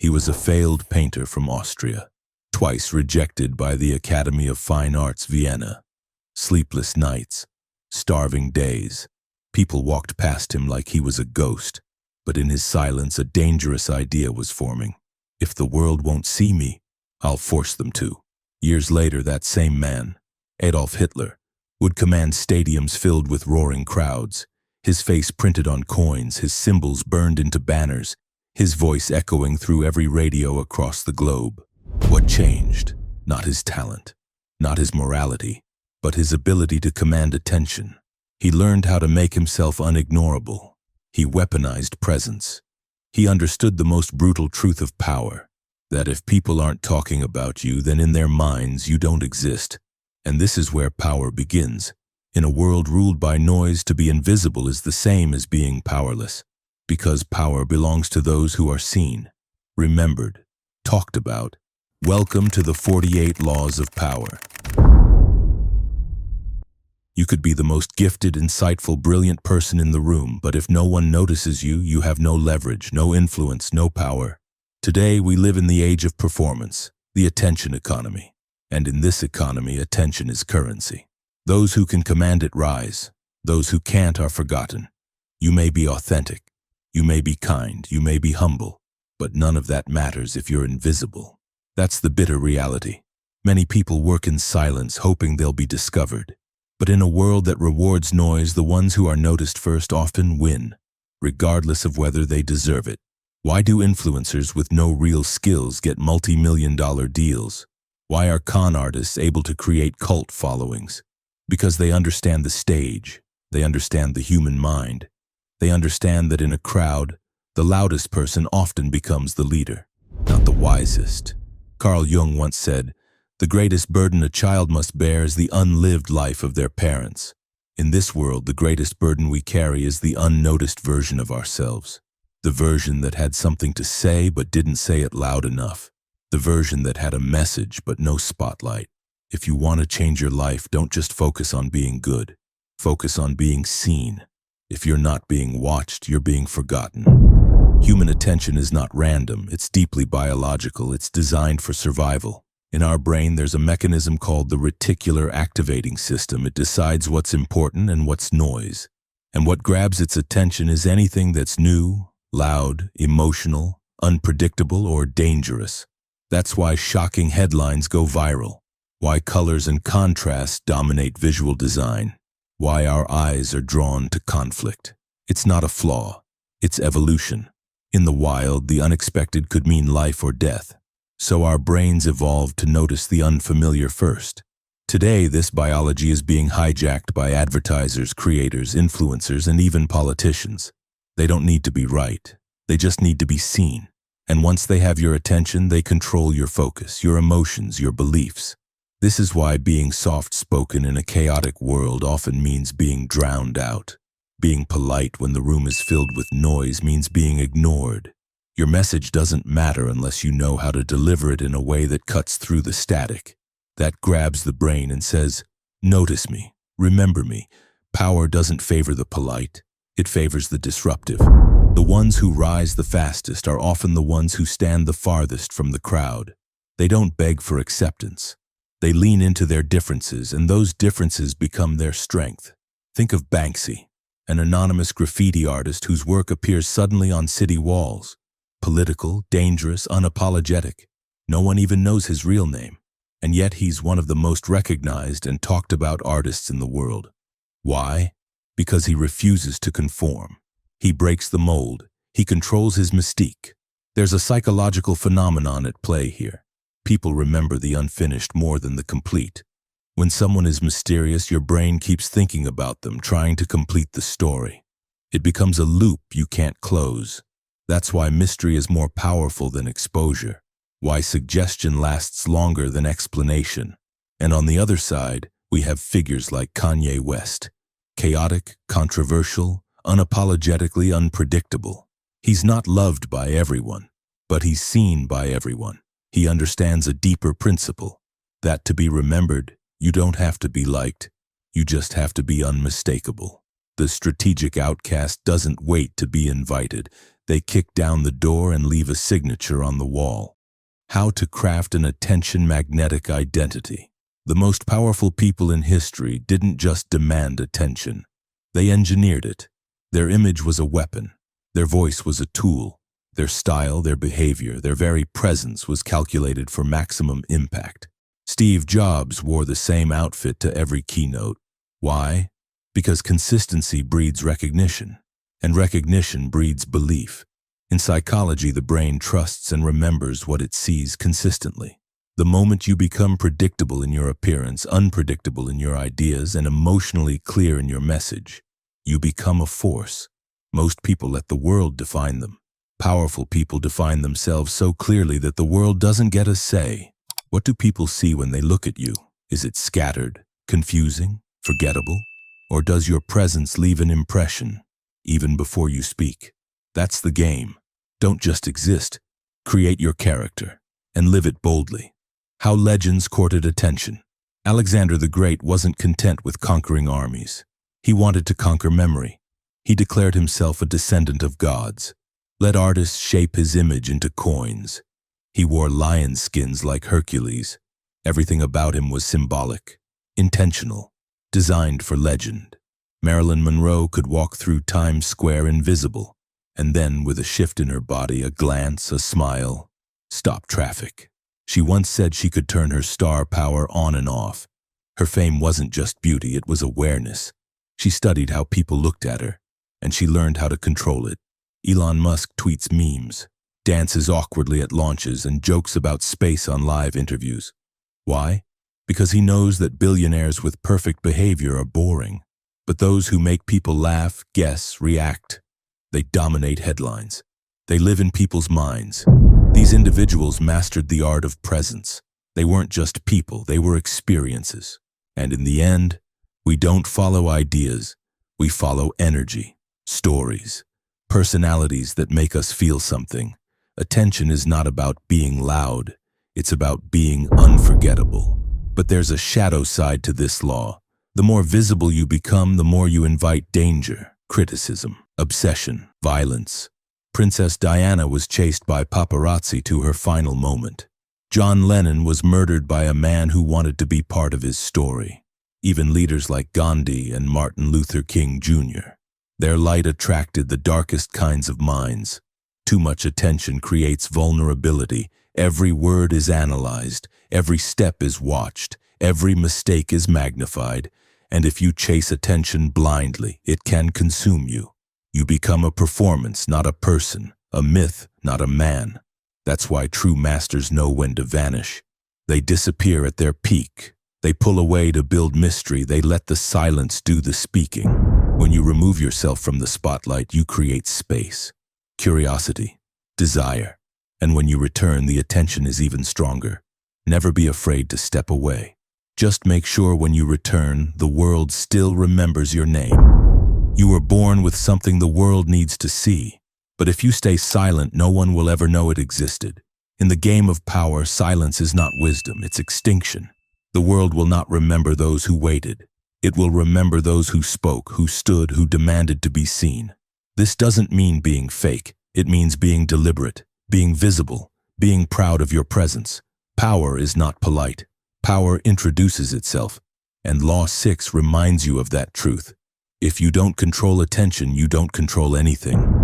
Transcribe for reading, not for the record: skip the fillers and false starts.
He was a failed painter from Austria, twice rejected by the Academy of Fine Arts, Vienna. Sleepless nights, starving days. People walked past him like he was a ghost, but in his silence a dangerous idea was forming. If the world won't see me, I'll force them to. Years later, that same man, Adolf Hitler, would command stadiums filled with roaring crowds, his face printed on coins, his symbols burned into banners, his voice echoing through every radio across the globe. What changed? Not his talent, not his morality, but his ability to command attention. He learned how to make himself unignorable. He weaponized presence. He understood the most brutal truth of power, that if people aren't talking about you, then in their minds you don't exist. And this is where power begins. In a world ruled by noise, to be invisible is the same as being powerless, because power belongs to those who are seen, remembered, talked about. Welcome to the 48 Laws of Power. You could be the most gifted, insightful, brilliant person in the room, but if no one notices you, you have no leverage, no influence, no power. Today, we live in the age of performance, the attention economy. And in this economy, attention is currency. Those who can command it rise. Those who can't are forgotten. You may be authentic. You may be kind. You may be humble. But none of that matters if you're invisible. That's the bitter reality. Many people work in silence, hoping they'll be discovered. But in a world that rewards noise, the ones who are noticed first often win, regardless of whether they deserve it. Why do influencers with no real skills get multi-million-dollar deals? Why are con artists able to create cult followings? Because they understand the stage. They understand the human mind. They understand that in a crowd, the loudest person often becomes the leader, not the wisest. Carl Jung once said, "The greatest burden a child must bear is the unlived life of their parents." In this world, the greatest burden we carry is the unnoticed version of ourselves. The version that had something to say but didn't say it loud enough. The version that had a message but no spotlight. If you want to change your life, don't just focus on being good. Focus on being seen. If you're not being watched, you're being forgotten. Human attention is not random. It's deeply biological. It's designed for survival. In our brain, there's a mechanism called the reticular activating system. It decides what's important and what's noise. And what grabs its attention is anything that's new, loud, emotional, unpredictable, or dangerous. That's why shocking headlines go viral. Why colors and contrasts dominate visual design. Why our eyes are drawn to conflict. It's not a flaw. It's evolution. In the wild, the unexpected could mean life or death. So our brains evolved to notice the unfamiliar first. Today, this biology is being hijacked by advertisers, creators, influencers, and even politicians. They don't need to be right. They just need to be seen. And once they have your attention, they control your focus, your emotions, your beliefs. This is why being soft-spoken in a chaotic world often means being drowned out. Being polite when the room is filled with noise means being ignored. Your message doesn't matter unless you know how to deliver it in a way that cuts through the static, that grabs the brain and says, "Notice me, remember me." Power doesn't favor the polite, it favors the disruptive. The ones who rise the fastest are often the ones who stand the farthest from the crowd. They don't beg for acceptance. They lean into their differences, and those differences become their strength. Think of Banksy, an anonymous graffiti artist whose work appears suddenly on city walls. Political, dangerous, unapologetic. No one even knows his real name. And yet he's one of the most recognized and talked about artists in the world. Why? Because he refuses to conform. He breaks the mold. He controls his mystique. There's a psychological phenomenon at play here. People remember the unfinished more than the complete. When someone is mysterious, your brain keeps thinking about them, trying to complete the story. It becomes a loop you can't close. That's why mystery is more powerful than exposure, why suggestion lasts longer than explanation. And on the other side, we have figures like Kanye West. Chaotic, controversial, unapologetically unpredictable. He's not loved by everyone, but he's seen by everyone. He understands a deeper principle, that to be remembered, you don't have to be liked, you just have to be unmistakable. The strategic outcast doesn't wait to be invited. They kick down the door and leave a signature on the wall. How to craft an attention magnetic identity. The most powerful people in history didn't just demand attention. They engineered it. Their image was a weapon. Their voice was a tool. Their style, their behavior, their very presence was calculated for maximum impact. Steve Jobs wore the same outfit to every keynote. Why? Because consistency breeds recognition, and recognition breeds belief. In psychology, the brain trusts and remembers what it sees consistently. The moment you become predictable in your appearance, unpredictable in your ideas, and emotionally clear in your message, you become a force. Most people let the world define them. Powerful people define themselves so clearly that the world doesn't get a say. What do people see when they look at you? Is it scattered, confusing, forgettable? Or does your presence leave an impression, even before you speak? That's the game. Don't just exist. Create your character, and live it boldly. How legends courted attention. Alexander the Great wasn't content with conquering armies. He wanted to conquer memory. He declared himself a descendant of gods. Let artists shape his image into coins. He wore lion skins like Hercules. Everything about him was symbolic, intentional, designed for legend. Marilyn Monroe could walk through Times Square invisible, and then, with a shift in her body, a glance, a smile, stop traffic. She once said she could turn her star power on and off. Her fame wasn't just beauty, it was awareness. She studied how people looked at her, and she learned how to control it. Elon Musk tweets memes, dances awkwardly at launches, and jokes about space on live interviews. Why? Because he knows that billionaires with perfect behavior are boring. But those who make people laugh, guess, react, they dominate headlines. They live in people's minds. These individuals mastered the art of presence. They weren't just people, they were experiences. And in the end, we don't follow ideas, we follow energy, stories, personalities that make us feel something. Attention is not about being loud, it's about being unforgettable. But there's a shadow side to this law. The more visible you become, the more you invite danger, criticism, obsession, violence. Princess Diana was chased by paparazzi to her final moment. John Lennon was murdered by a man who wanted to be part of his story. Even leaders like Gandhi and Martin Luther King Jr. Their light attracted the darkest kinds of minds. Too much attention creates vulnerability. Every word is analyzed, every step is watched, every mistake is magnified, and if you chase attention blindly, it can consume you. You become a performance, not a person, a myth, not a man. That's why true masters know when to vanish. They disappear at their peak. They pull away to build mystery. They let the silence do the speaking. When you remove yourself from the spotlight, you create space, curiosity, desire. And when you return, the attention is even stronger. Never be afraid to step away. Just make sure when you return, the world still remembers your name. You were born with something the world needs to see. But if you stay silent, no one will ever know it existed. In the game of power, silence is not wisdom, it's extinction. The world will not remember those who waited. It will remember those who spoke, who stood, who demanded to be seen. This doesn't mean being fake. It means being deliberate, being visible, being proud of your presence. Power is not polite. Power introduces itself. And Law 6 reminds you of that truth. If you don't control attention, you don't control anything.